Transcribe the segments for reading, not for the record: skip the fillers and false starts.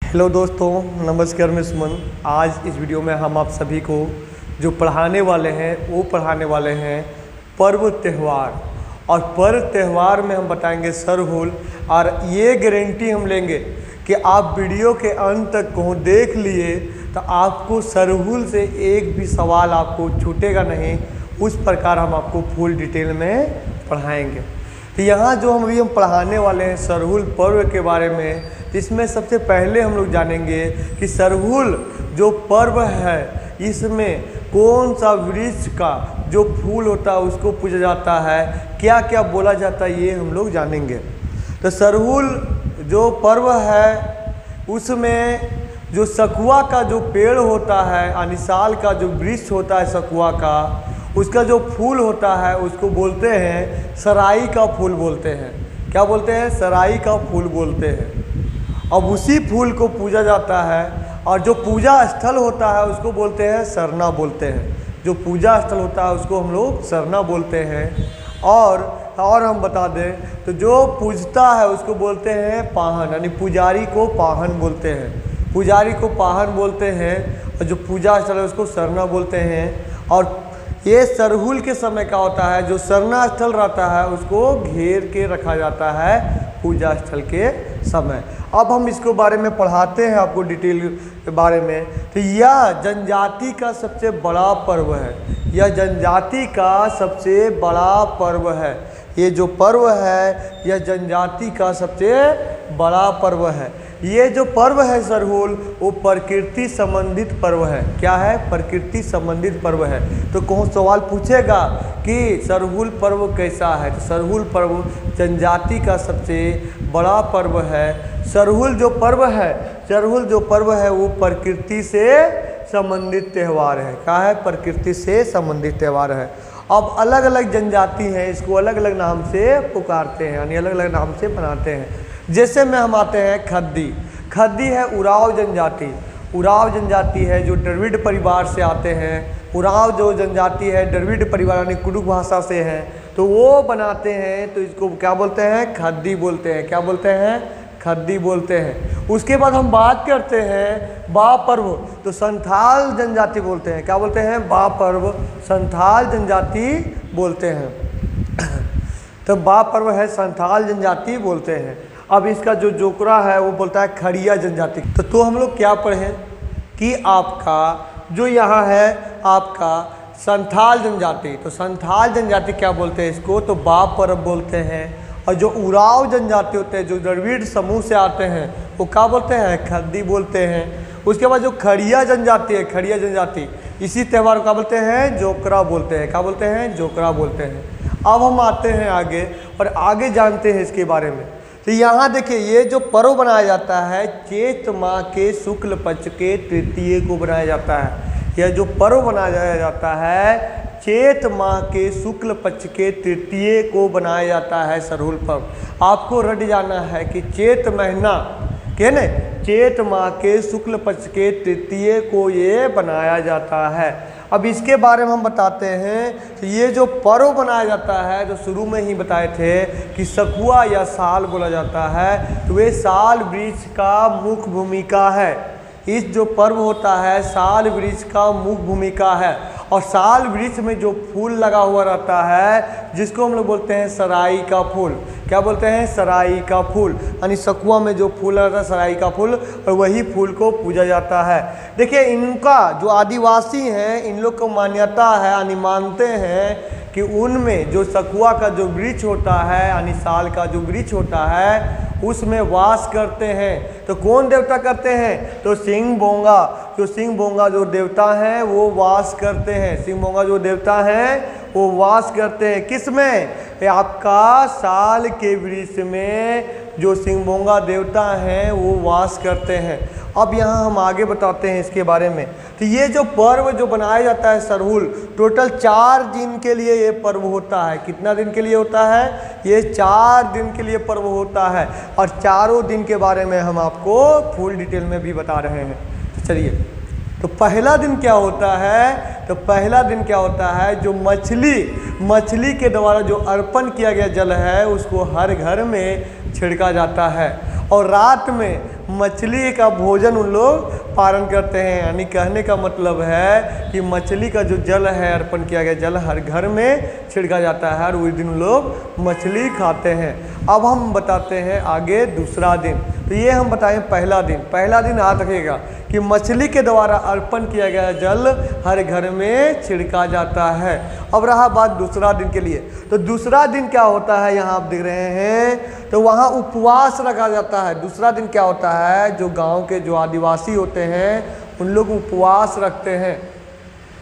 Hello दोस्तों, नमस्कार। मैं सुमन। आज इस वीडियो में हम आप सभी को जो पढ़ाने वाले हैं वो पढ़ाने वाले हैं पर्व त्यौहार। और पर्व त्यौहार में हम बताएंगे सरहुल। और ये गारंटी हम लेंगे कि आप वीडियो के अंत तक को देख लिए तो आपको सरहुल से एक भी सवाल आपको छूटेगा नहीं। उस प्रकार हम आपको फुल डिटेल में पढ़ाएंगे। तो यहाँ जो हम अभी पढ़ाने वाले हैं सरहुल पर्व के बारे में, इसमें सबसे पहले हम लोग जानेंगे कि सरहुल जो पर्व है इसमें कौन सा वृक्ष का जो फूल होता है उसको पूजा जाता है, क्या क्या बोला जाता है, ये हम लोग जानेंगे। तो सरहुल जो पर्व है उसमें जो सखुआ का जो पेड़ होता है, अनिसाल का जो वृक्ष होता है सखुआ का, उसका जो फूल होता है उसको बोलते हैं सराई का फूल बोलते हैं। क्या बोलते हैं? सराई का फूल बोलते हैं। अब उसी फूल को पूजा जाता है। और जो पूजा स्थल होता है उसको बोलते हैं सरना बोलते हैं। जो पूजा स्थल होता है उसको हम लोग सरना बोलते हैं। और हम बता दें तो जो पूजता है उसको बोलते हैं पाहन, यानी पुजारी को पाहन बोलते हैं। पुजारी को पाहन बोलते हैं और जो पूजा स्थल है उसको सरना बोलते हैं। और ये सरहुल के समय का होता है, जो सरना स्थल रहता है उसको घेर के रखा जाता है पूजा स्थल के समय। अब हम इसके बारे में पढ़ाते हैं आपको डिटेल के बारे में। तो यह जनजाति का सबसे बड़ा पर्व है। यह जनजाति का सबसे बड़ा पर्व है। ये जो पर्व है यह जनजाति का सबसे बड़ा पर्व है। ये जो पर्व है सरहुल वो प्रकृति संबंधित पर्व है। क्या है? प्रकृति संबंधित पर्व है। तो कौन सवाल पूछेगा कि सरहुल पर्व कैसा है, तो सरहुल पर्व जनजाति का सबसे बड़ा पर्व है। सरहुल जो पर्व है वो प्रकृति से संबंधित त्यौहार है। क्या है? प्रकृति से संबंधित त्यौहार है। अब अलग अलग जनजाति हैं, इसको अलग अलग नाम से पुकारते हैं, यानी अलग अलग नाम से मनाते हैं। जैसे में हम आते हैं खद्दी। खद्दी है उराव जनजाति। उराव जनजाति है जो द्रविड़ परिवार से आते हैं। उराव जो जनजाति है द्रविड़ परिवार यानी कुडुख भाषा से है, तो वो बनाते हैं। तो इसको क्या बोलते हैं? खद्दी बोलते हैं। क्या बोलते हैं? खद्दी बोलते हैं। उसके बाद हम बात करते हैं बा पर्व, तो संथाल जनजाति बोलते हैं। क्या बोलते हैं? बा पर्व संथाल जनजाति बोलते हैं। तो बा पर्व है संथाल जनजाति बोलते हैं। अब इसका जो जोकरा है वो बोलता है खड़िया जनजाति। तो हम लोग क्या पढ़ें कि आपका जो यहाँ है आपका संथाल जनजाति, तो संथाल जनजाति क्या बोलते हैं इसको? तो बा पर्व बोलते हैं। और जो उराव जनजाति होते हैं जो द्रविड़ समूह से आते हैं वो क्या बोलते हैं? खद्दी बोलते हैं। उसके बाद जो खड़िया जनजाति है, खड़िया जनजाति इसी त्यौहार को क्या बोलते हैं? जोकरा बोलते हैं। क्या बोलते हैं? जोकरा बोलते हैं। अब हम आते हैं आगे और आगे जानते हैं इसके बारे में। तो यहाँ देखिए ये जो पर्व बनाया जाता है चैत माह के शुक्ल पक्ष के तृतीय को बनाया जाता है। यह जो पर्व बनाया जाता है चैत माह के शुक्ल पक्ष के तृतीय को बनाया जाता है सरहुल पर्व। आपको रट जाना है कि चैत महीना के न चैत माह के शुक्ल पक्ष के तृतीय को ये बनाया जाता है। अब इसके बारे में हम बताते हैं। तो ये जो पर्व बनाया जाता है तो शुरू में ही बताए थे कि सखुआ या साल बोला जाता है। तो वे साल वृक्ष का मुख्य भूमिका है। इस जो पर्व होता है साल वृक्ष का मुख्य भूमिका है। और साल वृक्ष में जो फूल लगा हुआ रहता है जिसको हम लोग बोलते हैं सराई का फूल। क्या बोलते हैं? सराई का फूल, यानी सखुआ में जो फूल रहता है सराई का फूल, और वही फूल को पूजा जाता है। देखिए इनका जो आदिवासी हैं इन लोग को मान्यता है, यानी मानते हैं कि उनमें जो सखुआ का जो वृक्ष होता है यानी साल का जो वृक्ष होता है उसमें वास करते हैं। तो कौन देवता करते हैं? तो सिंह बोंगा जो देवता हैं वो वास करते हैं। सिंह बोंगा जो देवता हैं वो वास करते हैं। किस में? आपका साल के वृक्ष में जो सिंह बोंगा देवता हैं वो वास करते हैं। अब यहाँ हम आगे बताते हैं इसके बारे में। तो ये जो पर्व जो बनाया जाता है सरहुल टोटल 4 दिन के लिए ये पर्व होता है। कितना दिन के लिए होता है? ये 4 दिन के लिए पर्व होता है। और चारों दिन के बारे में हम आपको फुल डिटेल में भी बता रहे हैं। तो चलिए, तो पहला दिन क्या होता है? तो पहला दिन क्या होता है? जो मछली के द्वारा जो अर्पण किया गया जल है उसको हर घर में छिड़का जाता है। और रात मछली का भोजन उन लोग पारण करते हैं। यानी कहने का मतलब है कि मछली का जो जल है, अर्पण किया गया जल हर घर में छिड़का जाता है और उस दिन लोग मछली खाते हैं। अब हम बताते हैं आगे दूसरा दिन। तो ये हम बताएं पहला दिन याद रखिएगा कि मछली के द्वारा अर्पण किया गया जल हर घर में छिड़का जाता है। अब रहा बात दूसरा दिन के लिए, तो दूसरा दिन क्या होता है, यहाँ आप देख रहे हैं, तो वहाँ उपवास रखा जाता है। दूसरा दिन क्या होता है, जो गांव के जो आदिवासी होते हैं उन लोग उपवास रखते हैं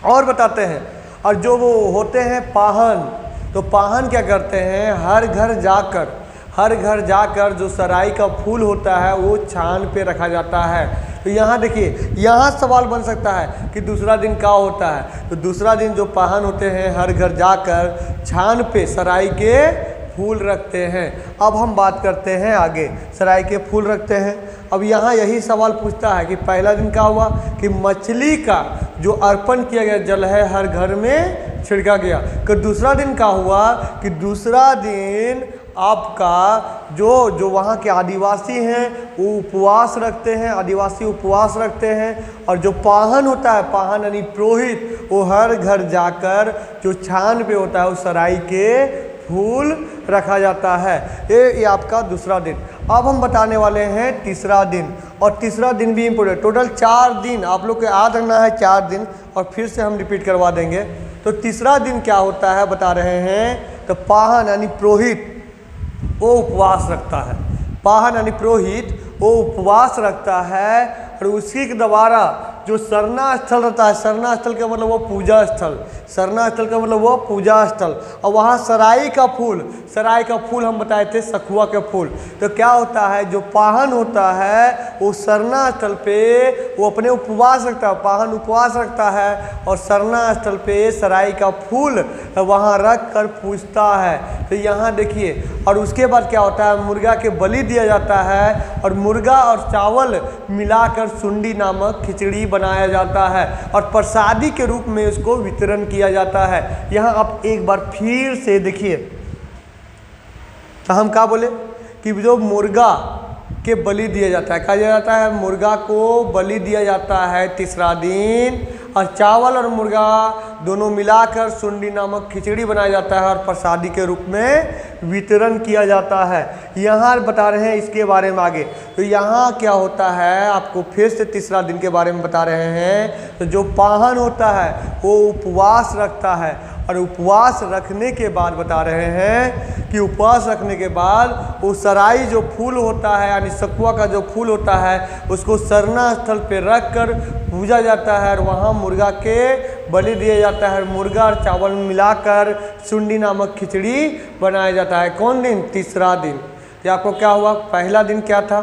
और बताते हैं। और जो वो होते हैं पाहन, तो पाहन क्या करते हैं, हर घर जाकर जो सराई का फूल होता है वो छान पे रखा जाता है। तो यहाँ देखिए, यहाँ सवाल बन सकता है कि दूसरा दिन क्या होता है। तो दूसरा दिन जो पाहन होते हैं हर घर जाकर छान पे सराई के फूल रखते हैं। अब हम बात करते हैं आगे, सराय के फूल रखते हैं। अब यहाँ यही सवाल पूछता है कि पहला दिन क्या हुआ कि मछली का जो अर्पण किया गया जल है हर घर में छिड़का गया। कि दूसरा दिन क्या हुआ कि दूसरा दिन आपका जो वहाँ के आदिवासी हैं वो उपवास रखते हैं, आदिवासी उपवास रखते हैं। और जो पाहन होता है, पाहन यानी पुरोहित, वो हर घर जाकर जो छान पे होता है उस सराई के फूल रखा जाता है। ये आपका दूसरा दिन। अब हम बताने वाले हैं तीसरा दिन, और तीसरा दिन भी इम्पोर्टेंट। टोटल 4 दिन आप लोग को याद रखना है, 4 दिन, और फिर से हम रिपीट करवा देंगे। तो तीसरा दिन क्या होता है बता रहे हैं, तो पाहन यानी पुरोहित वो उपवास रखता है। पाहन यानी पुरोहित वो उपवास रखता है और उसी के द्वारा जो सरना स्थल रहता है, सरना स्थल का मतलब वो पूजा स्थल, सरना स्थल का मतलब वो पूजा स्थल, और वहाँ सराई का फूल हम बताए थे सखुआ के फूल। तो क्या होता है, जो पाहन होता है वो सरना स्थल पे वो अपने उपवास रखता है, पाहन उपवास रखता है और सरना स्थल पे सराई का फूल वहाँ रख कर पूजता है। तो यहाँ देखिए, और उसके बाद क्या होता है, मुर्गा के बलि दिया जाता है और मुर्गा और चावल मिलाकर सुंडी नामक खिचड़ी बनाया जाता है और प्रसादी के रूप में उसको वितरण किया जाता है। यहाँ आप एक बार फिर से देखिए, तो हम क्या बोले कि जो मुर्गा के बलि दिया जाता है, कहा जाता है मुर्गा को बलि दिया जाता है तीसरा दिन, और चावल और मुर्गा दोनों मिलाकर सुंडी नामक खिचड़ी बनाया जाता है और प्रसादी के रूप में वितरण किया जाता है। यहाँ बता रहे हैं इसके बारे में आगे। तो यहाँ क्या होता है, आपको फिर से तीसरा दिन के बारे में बता रहे हैं। तो जो पाहन होता है वो उपवास रखता है, और उपवास रखने के बाद बता रहे हैं कि उपवास रखने के बाद वो सराई जो फूल होता है यानी सखुआ का जो फूल होता है उसको सरना स्थल पे रख कर पूजा जाता है और वहाँ मुर्गा के बलि दिया जाता है। मुर्गा और चावल मिलाकर सुंडी नामक खिचड़ी बनाया जाता है। कौन दिन? तीसरा दिन। तो आपको क्या हुआ, पहला दिन क्या था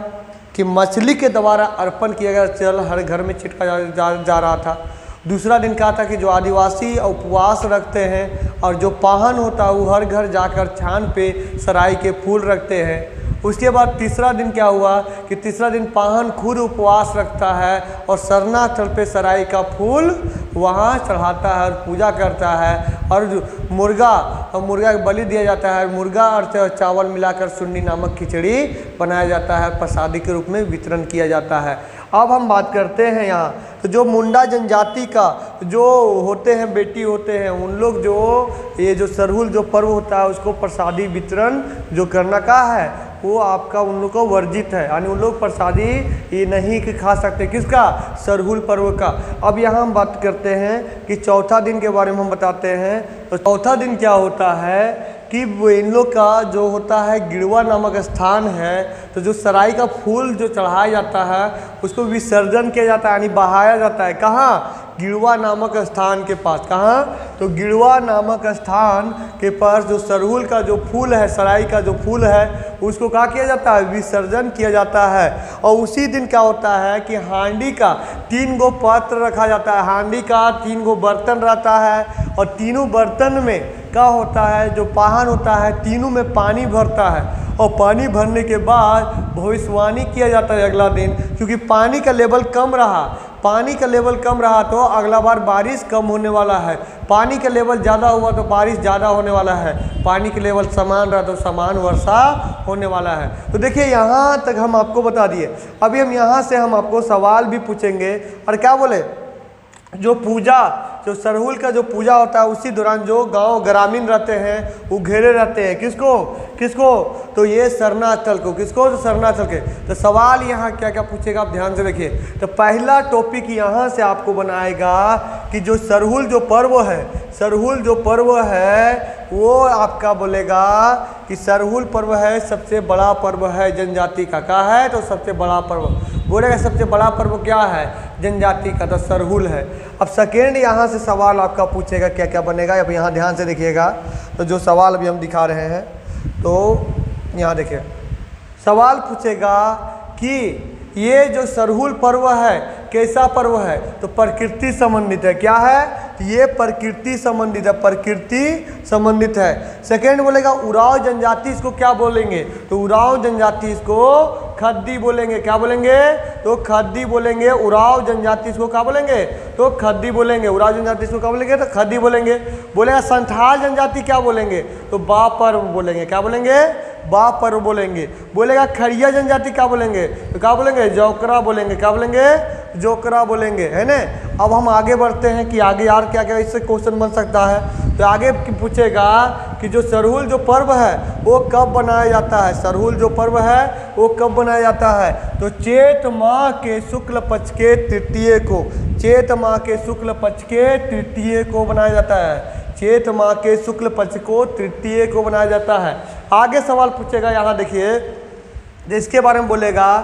कि मछली के द्वारा अर्पण किया गया जल हर घर में छिड़का जा रहा था। दूसरा दिन क्या था कि जो आदिवासी उपवास रखते हैं और जो पाहन होता है वो हर घर जाकर छान पे सराई के फूल रखते हैं। उसके बाद तीसरा दिन क्या हुआ कि तीसरा दिन पाहन खुद उपवास रखता है और सरना स्थल पे सराई का फूल वहाँ चढ़ाता है और पूजा करता है, और मुर्गा का बलि दिया जाता है। मुर्गा और चावल मिलाकर सुन्नी नामक खिचड़ी बनाया जाता है, प्रसादी के रूप में वितरण किया जाता है। अब हम बात करते हैं यहाँ, तो जो मुंडा जनजाति का जो होते हैं बेटी होते हैं उन लोग जो ये जो सरहुल जो पर्व होता है उसको प्रसादी वितरण जो करना का है वो आपका उन लोग को वर्जित है, यानी उन लोग प्रसादी ये नहीं खा सकते। किसका? सरहुल पर्व का। अब यहाँ हम बात करते हैं कि चौथा दिन के बारे में हम बताते हैं। तो चौथा दिन क्या होता है कि इन लोग का जो होता है गिड़वा नामक स्थान है, तो जो सराई का फूल जो चढ़ाया जाता है उसको विसर्जन किया जाता है, यानी बहाया जाता है। कहाँ? गिड़वा नामक स्थान के पास। कहाँ? तो गिड़वा नामक स्थान के पास जो सरहुल का जो फूल है, सराई का जो फूल है उसको क्या किया जाता है? विसर्जन किया जाता है। और उसी दिन क्या होता है कि हांडी का 3 गो पात्र रखा जाता है, हांडी का 3 गो बर्तन रहता है और तीनों बर्तन में क्या होता है, जो पाहन होता है तीनों में पानी भरता है और पानी भरने के बाद भविष्यवाणी किया जाता है अगला दिन, क्योंकि पानी का लेवल कम रहा, पानी का लेवल कम रहा तो अगला बार बारिश कम होने वाला है, पानी का लेवल ज़्यादा हुआ तो बारिश ज़्यादा होने वाला है, पानी का लेवल समान रहा तो समान वर्षा होने वाला है। तो देखिए यहाँ तक हम आपको बता दिए। अभी हम यहाँ से हम आपको सवाल भी पूछेंगे और क्या बोले, जो पूजा, जो सरहुल का जो पूजा होता है उसी दौरान जो गांव ग्रामीण रहते हैं वो घेरे रहते हैं किसको किसको, तो ये शरणास्थल को, किसको, तो शरणास्थल के। तो सवाल यहाँ क्या क्या पूछेगा आप ध्यान से देखिए। तो पहला टॉपिक यहाँ से आपको बनाएगा कि जो सरहुल जो पर्व है, सरहुल जो पर्व है वो आपका बोलेगा कि सरहुल पर्व है सबसे बड़ा पर्व है जनजाति का। क्या है, तो सबसे बड़ा पर्व बोलेगा। सबसे बड़ा पर्व क्या है, जनजाति का, तो सरहुल है। अब सेकेंड यहाँ से सवाल आपका पूछेगा क्या क्या बनेगा। अब यहाँ ध्यान से देखिएगा। तो जो सवाल अभी हम दिखा रहे हैं तो यहाँ देखिए सवाल पूछेगा कि ये जो सरहुल पर्व है कैसा पर्व है, तो प्रकृति संबंधित है। क्या है, ये प्रकृति संबंधित है, प्रकृति संबंधित है। सेकेंड बोलेगा उराव जनजाति, इसको क्या बोलेंगे, तो उराव जनजाति इसको खद्दी बोलेंगे। क्या बोलेंगे, तो खद्दी बोलेंगे। उराव जनजाति इसको क्या बोलेंगे, तो खद्दी बोलेंगे। उराव जनजाति इसको क्या बोलेंगे, तो खद्दी बोलेंगे। बोलेगा संथाल जनजाति क्या बोलेंगे, तो बा पर्व बोलेंगे। क्या बोलेंगे, बा पर्व बोलेंगे। बोलेगा खड़िया जनजाति क्या बोलेंगे, तो क्या बोलेंगे, जोकरा बोलेंगे। क्या बोलेंगे, जोकरा बोलेंगे, है ना। अब हम आगे बढ़ते हैं कि आगे यार क्या क्या इससे क्वेश्चन बन सकता है। तो आगे पूछेगा कि जो सरहुल जो पर्व है वो कब बनाया जाता है, सरहुल जो पर्व है वो कब बनाया जाता है, तो चैत माह के शुक्ल पक्ष के तृतीय को, चैत माह के शुक्ल पक्ष के तृतीय को बनाया जाता है। चैत माह के शुक्ल पक्ष को तृतीय को बनाया जाता है। आगे सवाल पूछेगा, यहाँ देखिए इसके बारे में बोलेगा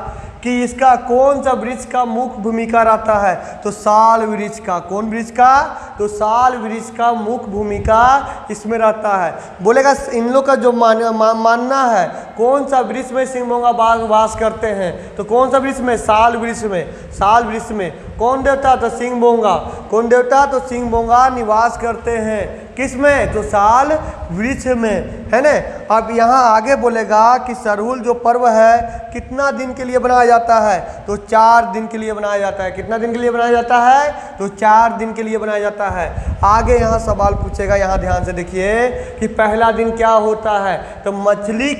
कि इसका कौन सा वृक्ष का मुख्य भूमिका रहता है, तो साल वृक्ष का। कौन वृक्ष का, तो साल वृक्ष का मुख्य भूमिका इसमें रहता है। बोलेगा इन लोग का जो मानना है कौन सा वृक्ष में सिंह बोंगा वास करते हैं, तो कौन सा वृक्ष में, साल वृक्ष में। साल वृक्ष में कौन देवता, तो सिंह बोंगा। कौन देवता, तो सिंह बोंगा निवास करते हैं किस में, तो साल वृक्ष में, है ना। अब यहाँ आगे बोलेगा कि सरहुल जो पर्व है कितना दिन के लिए बनाया जाता है, तो 4 दिन के लिए बनाया जाता है। कितना दिन के लिए बनाया जाता है, तो 4 दिन के लिए बनाया जाता है। आगे यहाँ सवाल पूछेगा, यहाँ ध्यान से देखिए कि पहला दिन क्या होता है, तो मछली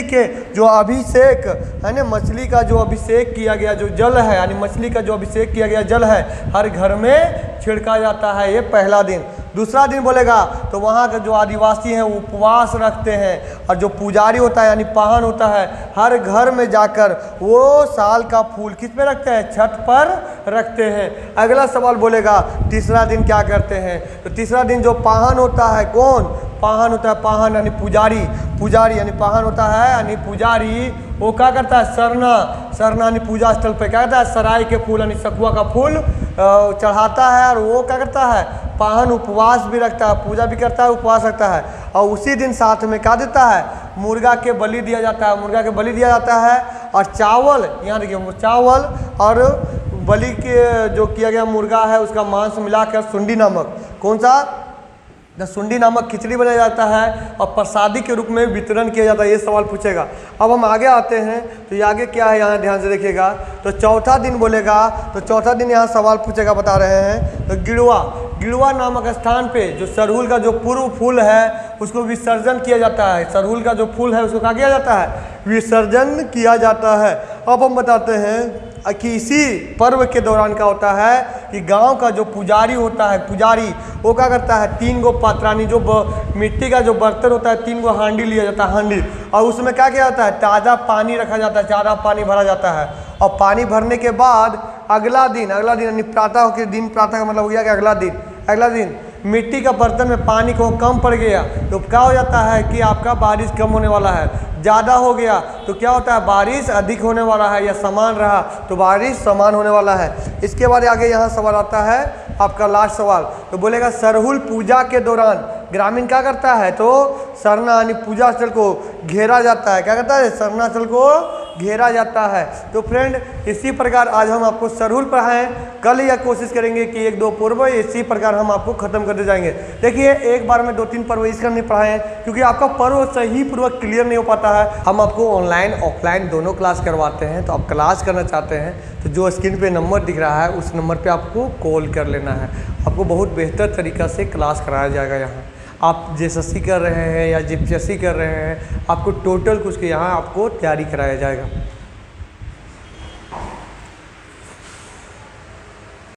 के जो अभिषेक है ना, मछली का जो अभिषेक किया गया जो जल है, यानी मछली का जो अभिषेक किया गया जल है हर घर में छिड़का जाता है, ये पहला दिन। दूसरा दिन बोलेगा तो वहाँ के जो आदिवासी हैं वो उपवास रखते हैं, और जो पुजारी होता है यानी पाहन होता है हर घर में जाकर वो साल का फूल किस पे रखते हैं, छत पर रखते हैं। अगला सवाल बोलेगा तीसरा दिन क्या करते हैं, तो तीसरा दिन जो पाहन होता है, कौन पाहन होता है, पाहन यानी पुजारी यानी पाहन होता है यानी पुजारी, वो क्या करता है, सरना यानी पूजा स्थल पे क्या करता है, सराय के फूल यानी सखुआ का फूल चढ़ाता है, और वो क्या करता है, पाहन उपवास भी रखता है, पूजा भी करता है, उपवास रखता है। और उसी दिन साथ में क्या देता है, मुर्गा के बलि दिया जाता है, मुर्गा के बलि दिया जाता है। और चावल, यहाँ देखिए चावल और बलि के जो किया गया मुर्गा है उसका मांस मिलाकर सुंडी नामक, कौन सा, सुंडी नामक खिचड़ी बनाया जाता है और प्रसादी के रूप में वितरण किया जाता है। ये सवाल पूछेगा। अब हम आगे आते हैं, तो ये आगे क्या है यहाँ ध्यान से देखिएगा। तो चौथा दिन बोलेगा, तो चौथा दिन यहाँ सवाल पूछेगा, बता रहे हैं, तो गिड़वा नामक स्थान पे जो सरहुल का जो पूर्व फूल है उसको विसर्जन किया जाता है। सरहुल का जो फूल है उसको क्या किया जाता है, विसर्जन किया जाता है। अब हम बताते हैं कि इसी पर्व के दौरान क्या होता है कि गांव का जो पुजारी होता है, पुजारी वो क्या करता है, 3 गो पात्रानी जो मिट्टी का जो बर्तन होता है 3 गो हांडी लिया जाता है, हांडी, और उसमें क्या किया जाता है, ताज़ा पानी रखा जाता है, ज़्यादा पानी भरा जाता है। और पानी भरने के बाद अगला दिन यानी प्रातः के दिन, प्रातः का मतलब हो गया कि अगला दिन मिट्टी का बर्तन में पानी को कम पड़ गया तो क्या हो जाता है कि आपका बारिश कम होने वाला है, ज़्यादा हो गया तो क्या होता है, बारिश अधिक होने वाला है, या समान रहा तो बारिश समान होने वाला है। इसके बाद आगे यहाँ सवाल आता है आपका लास्ट सवाल, तो बोलेगा सरहुल पूजा के दौरान ग्रामीण क्या करता है, तो सरना यानी पूजा स्थल को घेरा जाता है। क्या करता है, सरना स्थल को घेरा जाता है। तो फ्रेंड इसी प्रकार आज हम आपको सरहुल पढ़ाएं, कल यह कोशिश करेंगे कि 1-2 पर्व इसी प्रकार हम आपको खत्म करते जाएंगे। देखिए एक बार में 2-3 पर्व इसका नहीं पढ़ाएं क्योंकि आपका पर्व सही पूर्वक क्लियर नहीं हो पाता है। हम आपको ऑनलाइन ऑफलाइन दोनों क्लास करवाते हैं, तो आप क्लास करना चाहते हैं तो जो स्क्रीन पे नंबर दिख रहा है उस नंबर पे आपको कॉल कर लेना है। आपको बहुत बेहतर तरीक़ा से क्लास कराया जाएगा। यहाँ आप जेएसएससी कर रहे हैं या जीपीएससी कर रहे हैं, आपको टोटल कुछ के यहाँ आपको तैयारी कराया जाएगा।